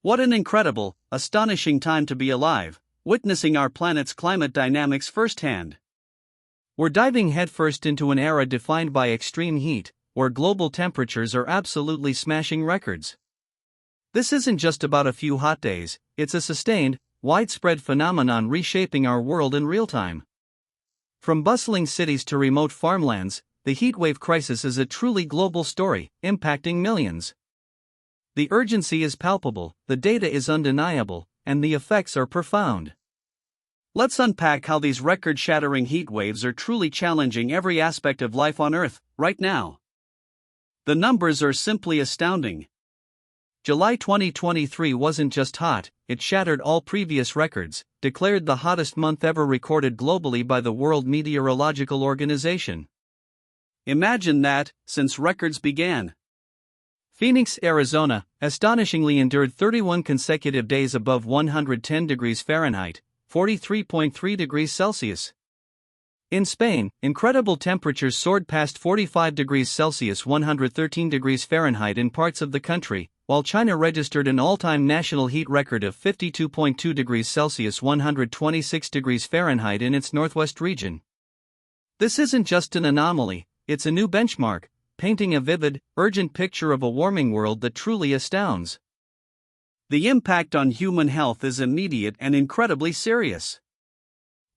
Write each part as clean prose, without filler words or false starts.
What an incredible, astonishing time to be alive, witnessing our planet's climate dynamics firsthand. We're diving headfirst into an era defined by extreme heat, where global temperatures are absolutely smashing records. This isn't just about a few hot days, it's a sustained, widespread phenomenon reshaping our world in real time. From bustling cities to remote farmlands, the heatwave crisis is a truly global story, impacting millions. The urgency is palpable, the data is undeniable, and the effects are profound. Let's unpack how these record-shattering heat waves are truly challenging every aspect of life on Earth, right now. The numbers are simply astounding. July 2023 wasn't just hot, it shattered all previous records, declared the hottest month ever recorded globally by the World Meteorological Organization. Imagine that, since records began. Phoenix, Arizona, astonishingly endured 31 consecutive days above 110 degrees Fahrenheit, 43.3 degrees Celsius. In Spain, incredible temperatures soared past 45 degrees Celsius, 113 degrees Fahrenheit in parts of the country, while China registered an all-time national heat record of 52.2 degrees Celsius, 126 degrees Fahrenheit in its northwest region. This isn't just an anomaly, it's a new benchmark, painting a vivid, urgent picture of a warming world that truly astounds. The impact on human health is immediate and incredibly serious.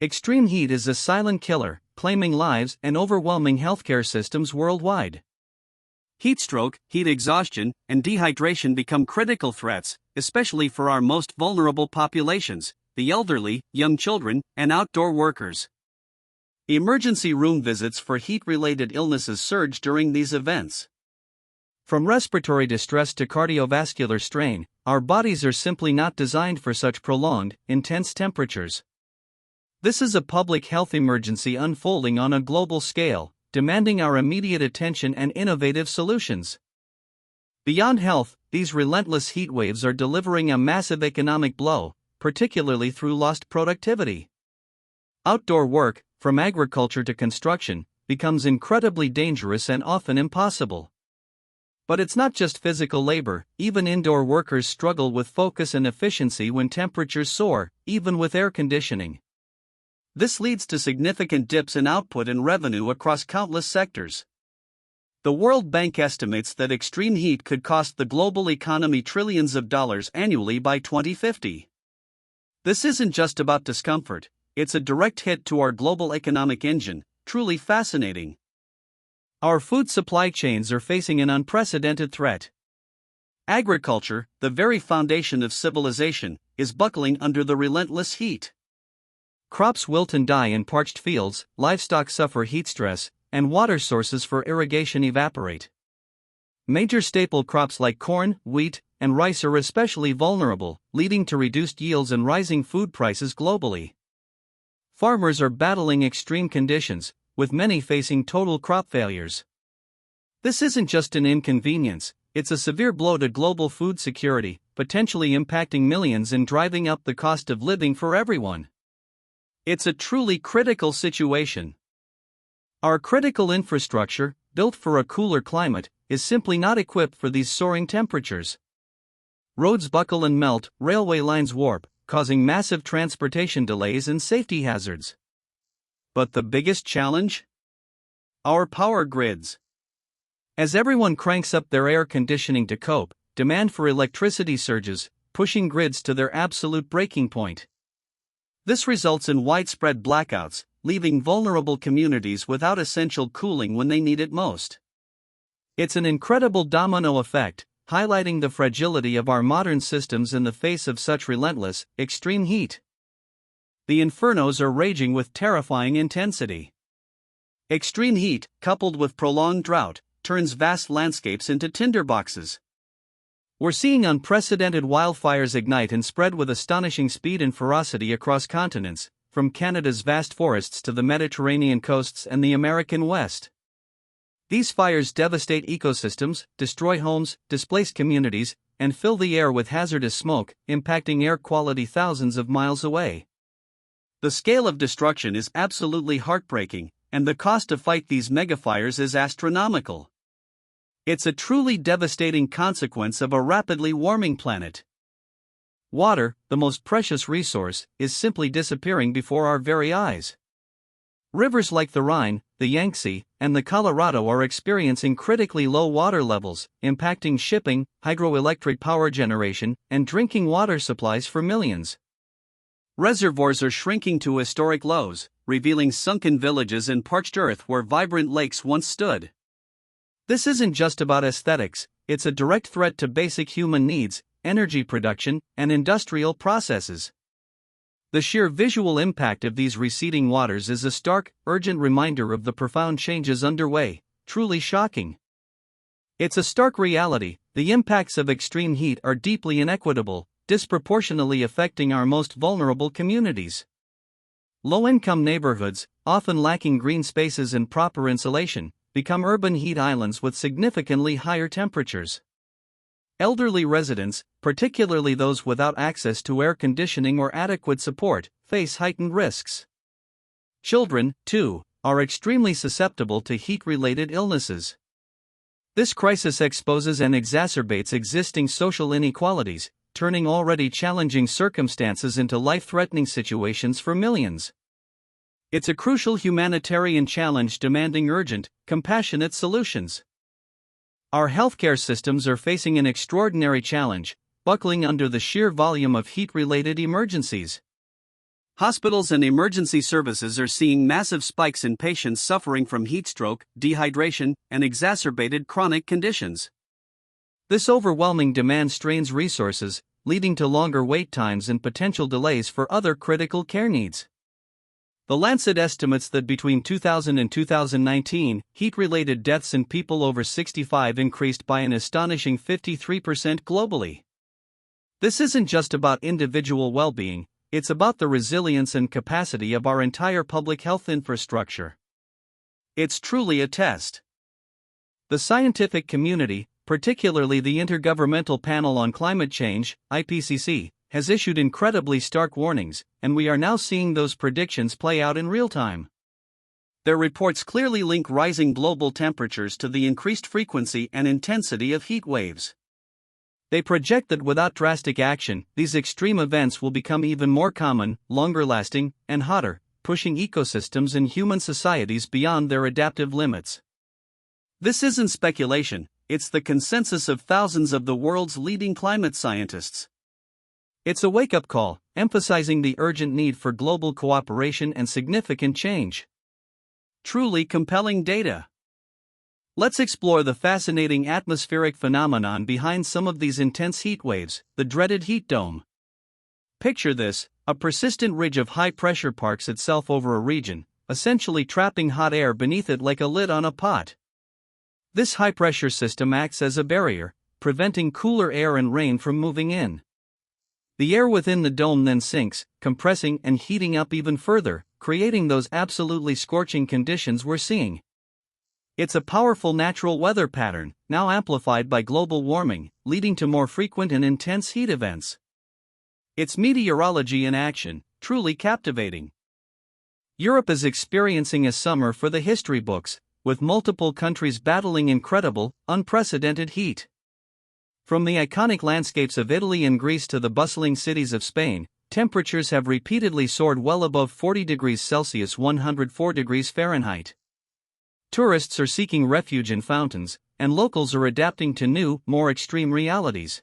Extreme heat is a silent killer, claiming lives and overwhelming healthcare systems worldwide. Heat stroke, heat exhaustion, and dehydration become critical threats, especially for our most vulnerable populations, the elderly, young children, and outdoor workers. Emergency room visits for heat-related illnesses surge during these events. From respiratory distress to cardiovascular strain, our bodies are simply not designed for such prolonged, intense temperatures. This is a public health emergency unfolding on a global scale, demanding our immediate attention and innovative solutions. Beyond health, these relentless heat waves are delivering a massive economic blow, particularly through lost productivity. Outdoor work, from agriculture to construction, becomes incredibly dangerous and often impossible. But it's not just physical labor, even indoor workers struggle with focus and efficiency when temperatures soar, even with air conditioning. This leads to significant dips in output and revenue across countless sectors. The World Bank estimates that extreme heat could cost the global economy trillions of dollars annually by 2050. This isn't just about discomfort, it's a direct hit to our global economic engine, truly fascinating. Our food supply chains are facing an unprecedented threat. Agriculture, the very foundation of civilization, is buckling under the relentless heat. Crops wilt and die in parched fields, livestock suffer heat stress, and water sources for irrigation evaporate. Major staple crops like corn, wheat, and rice are especially vulnerable, leading to reduced yields and rising food prices globally. Farmers are battling extreme conditions, with many facing total crop failures. This isn't just an inconvenience, it's a severe blow to global food security, potentially impacting millions and driving up the cost of living for everyone. It's a truly critical situation. Our critical infrastructure, built for a cooler climate, is simply not equipped for these soaring temperatures. Roads buckle and melt, railway lines warp, causing massive transportation delays and safety hazards. But the biggest challenge? Our power grids. As everyone cranks up their air conditioning to cope, demand for electricity surges, pushing grids to their absolute breaking point. This results in widespread blackouts, leaving vulnerable communities without essential cooling when they need it most. It's an incredible domino effect, highlighting the fragility of our modern systems in the face of such relentless, extreme heat. The infernos are raging with terrifying intensity. Extreme heat, coupled with prolonged drought, turns vast landscapes into tinderboxes. We're seeing unprecedented wildfires ignite and spread with astonishing speed and ferocity across continents, from Canada's vast forests to the Mediterranean coasts and the American West. These fires devastate ecosystems, destroy homes, displace communities, and fill the air with hazardous smoke, impacting air quality thousands of miles away. The scale of destruction is absolutely heartbreaking, and the cost to fight these megafires is astronomical. It's a truly devastating consequence of a rapidly warming planet. Water, the most precious resource, is simply disappearing before our very eyes. Rivers like the Rhine, the Yangtze, and the Colorado are experiencing critically low water levels, impacting shipping, hydroelectric power generation, and drinking water supplies for millions. Reservoirs are shrinking to historic lows, revealing sunken villages and parched earth where vibrant lakes once stood. This isn't just about aesthetics, it's a direct threat to basic human needs, energy production, and industrial processes. The sheer visual impact of these receding waters is a stark, urgent reminder of the profound changes underway, truly shocking. It's a stark reality: the impacts of extreme heat are deeply inequitable, disproportionately affecting our most vulnerable communities. Low-income neighborhoods, often lacking green spaces and proper insulation, become urban heat islands with significantly higher temperatures. Elderly residents, particularly those without access to air conditioning or adequate support, face heightened risks. Children, too, are extremely susceptible to heat-related illnesses. This crisis exposes and exacerbates existing social inequalities, turning already challenging circumstances into life-threatening situations for millions. It's a crucial humanitarian challenge demanding urgent, compassionate solutions. Our healthcare systems are facing an extraordinary challenge, buckling under the sheer volume of heat-related emergencies. Hospitals and emergency services are seeing massive spikes in patients suffering from heat stroke, dehydration, and exacerbated chronic conditions. This overwhelming demand strains resources, leading to longer wait times and potential delays for other critical care needs. The Lancet estimates that between 2000 and 2019, heat-related deaths in people over 65 increased by an astonishing 53% globally. This isn't just about individual well-being, it's about the resilience and capacity of our entire public health infrastructure. It's truly a test. The scientific community, particularly the Intergovernmental Panel on Climate Change, IPCC, has issued incredibly stark warnings, and we are now seeing those predictions play out in real time. Their reports clearly link rising global temperatures to the increased frequency and intensity of heat waves. They project that without drastic action, these extreme events will become even more common, longer lasting, and hotter, pushing ecosystems and human societies beyond their adaptive limits. This isn't speculation, it's the consensus of thousands of the world's leading climate scientists. It's a wake-up call, emphasizing the urgent need for global cooperation and significant change. Truly compelling data. Let's explore the fascinating atmospheric phenomenon behind some of these intense heat waves, the dreaded heat dome. Picture this: a persistent ridge of high pressure parks itself over a region, essentially trapping hot air beneath it like a lid on a pot. This high pressure system acts as a barrier, preventing cooler air and rain from moving in. The air within the dome then sinks, compressing and heating up even further, creating those absolutely scorching conditions we're seeing. It's a powerful natural weather pattern, now amplified by global warming, leading to more frequent and intense heat events. It's meteorology in action, truly captivating. Europe is experiencing a summer for the history books, with multiple countries battling incredible, unprecedented heat. From the iconic landscapes of Italy and Greece to the bustling cities of Spain, temperatures have repeatedly soared well above 40 degrees Celsius (104 degrees Fahrenheit). Tourists are seeking refuge in fountains, and locals are adapting to new, more extreme realities.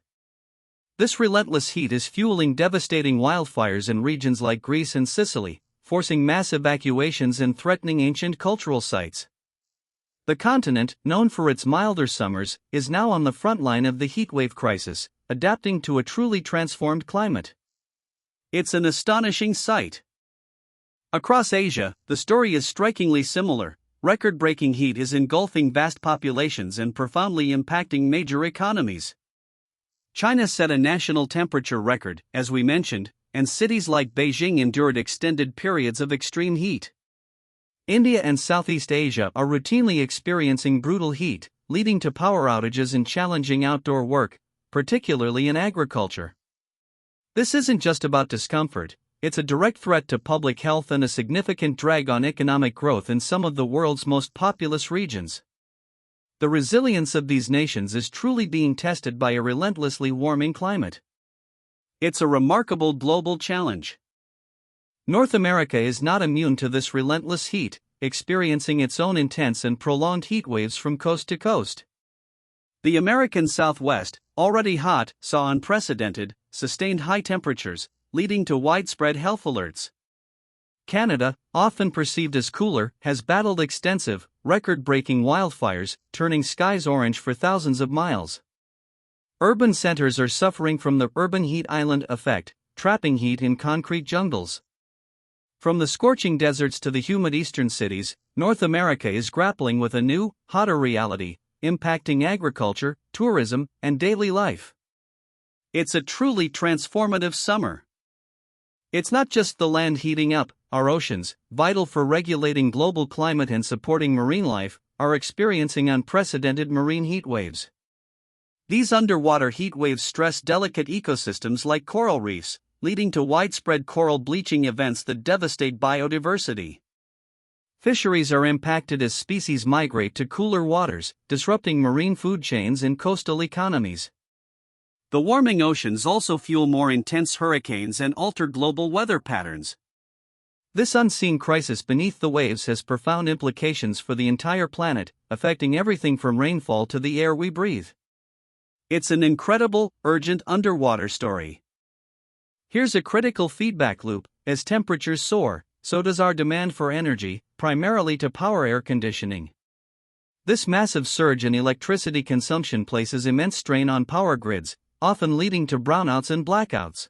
This relentless heat is fueling devastating wildfires in regions like Greece and Sicily, forcing mass evacuations and threatening ancient cultural sites. The continent, known for its milder summers, is now on the front line of the heatwave crisis, adapting to a truly transformed climate. It's an astonishing sight. Across Asia, the story is strikingly similar. Record-breaking heat is engulfing vast populations and profoundly impacting major economies. China set a national temperature record, as we mentioned, and cities like Beijing endured extended periods of extreme heat. India and Southeast Asia are routinely experiencing brutal heat, leading to power outages and challenging outdoor work, particularly in agriculture. This isn't just about discomfort, it's a direct threat to public health and a significant drag on economic growth in some of the world's most populous regions. The resilience of these nations is truly being tested by a relentlessly warming climate. It's a remarkable global challenge. North America is not immune to this relentless heat, experiencing its own intense and prolonged heat waves from coast to coast. The American Southwest, already hot, saw unprecedented, sustained high temperatures, leading to widespread health alerts. Canada, often perceived as cooler, has battled extensive, record-breaking wildfires, turning skies orange for thousands of miles. Urban centers are suffering from the urban heat island effect, trapping heat in concrete jungles. From the scorching deserts to the humid eastern cities, North America is grappling with a new, hotter reality, impacting agriculture, tourism, and daily life. It's a truly transformative summer. It's not just the land heating up, our oceans, vital for regulating global climate and supporting marine life, are experiencing unprecedented marine heat waves. These underwater heat waves stress delicate ecosystems like coral reefs, leading to widespread coral bleaching events that devastate biodiversity. Fisheries are impacted as species migrate to cooler waters, disrupting marine food chains and coastal economies. The warming oceans also fuel more intense hurricanes and alter global weather patterns. This unseen crisis beneath the waves has profound implications for the entire planet, affecting everything from rainfall to the air we breathe. It's an incredible, urgent underwater story. Here's a critical feedback loop: as temperatures soar, so does our demand for energy, primarily to power air conditioning. This massive surge in electricity consumption places immense strain on power grids, often leading to brownouts and blackouts.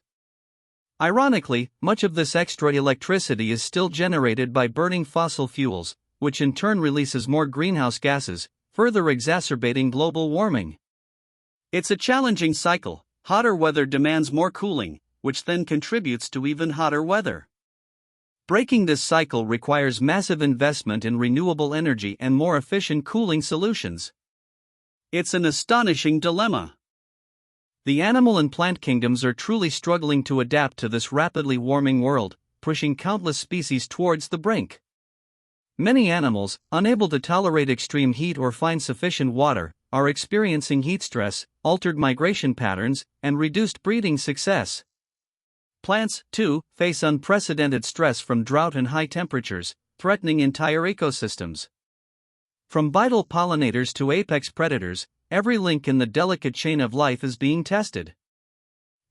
Ironically, much of this extra electricity is still generated by burning fossil fuels, which in turn releases more greenhouse gases, further exacerbating global warming. It's a challenging cycle. Hotter weather demands more cooling, which then contributes to even hotter weather. Breaking this cycle requires massive investment in renewable energy and more efficient cooling solutions. It's an astonishing dilemma. The animal and plant kingdoms are truly struggling to adapt to this rapidly warming world, pushing countless species towards the brink. Many animals, unable to tolerate extreme heat or find sufficient water, are experiencing heat stress, altered migration patterns, and reduced breeding success. Plants, too, face unprecedented stress from drought and high temperatures, threatening entire ecosystems. From vital pollinators to apex predators, every link in the delicate chain of life is being tested.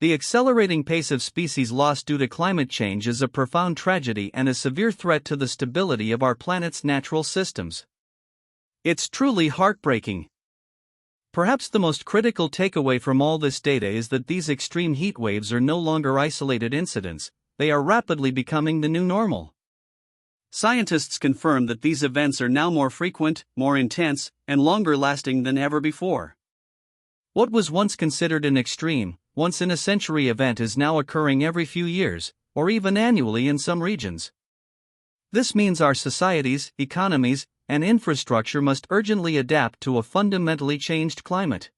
The accelerating pace of species loss due to climate change is a profound tragedy and a severe threat to the stability of our planet's natural systems. It's truly heartbreaking. Perhaps the most critical takeaway from all this data is that these extreme heat waves are no longer isolated incidents, they are rapidly becoming the new normal. Scientists confirm that these events are now more frequent, more intense, and longer lasting than ever before. What was once considered an extreme, once-in-a-century event is now occurring every few years, or even annually in some regions. This means our societies, economies, and infrastructure must urgently adapt to a fundamentally changed climate.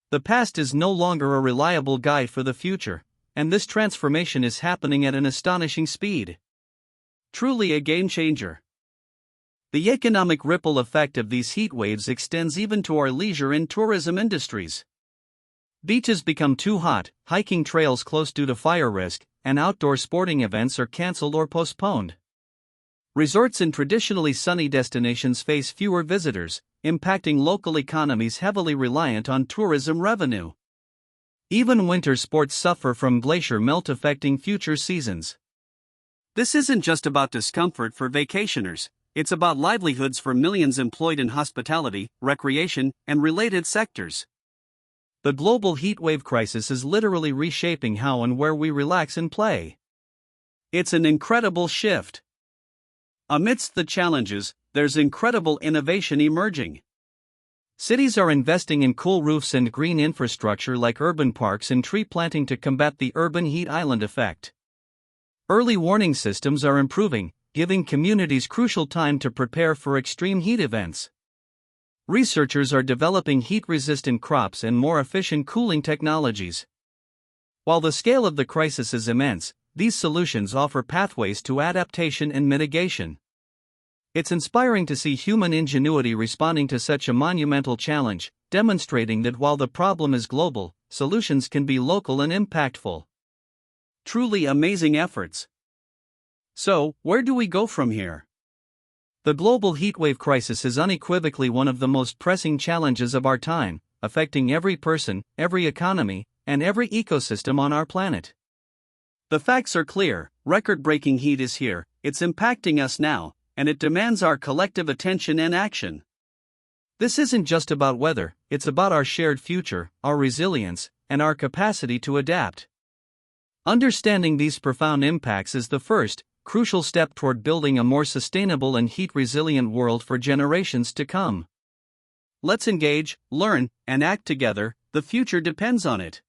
The past is no longer a reliable guide for the future, and this transformation is happening at an astonishing speed. Truly a game changer. The economic ripple effect of these heat waves extends even to our leisure and tourism industries. Beaches become too hot, hiking trails close due to fire risk, and outdoor sporting events are cancelled or postponed. Resorts in traditionally sunny destinations face fewer visitors, impacting local economies heavily reliant on tourism revenue. Even winter sports suffer from glacier melt affecting future seasons. This isn't just about discomfort for vacationers, it's about livelihoods for millions employed in hospitality, recreation, and related sectors. The global heatwave crisis is literally reshaping how and where we relax and play. It's an incredible shift. Amidst the challenges, there's incredible innovation emerging. Cities are investing in cool roofs and green infrastructure like urban parks and tree planting to combat the urban heat island effect. Early warning systems are improving, giving communities crucial time to prepare for extreme heat events. Researchers are developing heat-resistant crops and more efficient cooling technologies. While the scale of the crisis is immense, these solutions offer pathways to adaptation and mitigation. It's inspiring to see human ingenuity responding to such a monumental challenge, demonstrating that while the problem is global, solutions can be local and impactful. Truly amazing efforts. So, where do we go from here? The global heatwave crisis is unequivocally one of the most pressing challenges of our time, affecting every person, every economy, and every ecosystem on our planet. The facts are clear: record-breaking heat is here, it's impacting us now, and it demands our collective attention and action. This isn't just about weather, it's about our shared future, our resilience, and our capacity to adapt. Understanding these profound impacts is the first, crucial step toward building a more sustainable and heat-resilient world for generations to come. Let's engage, learn, and act together. The future depends on it.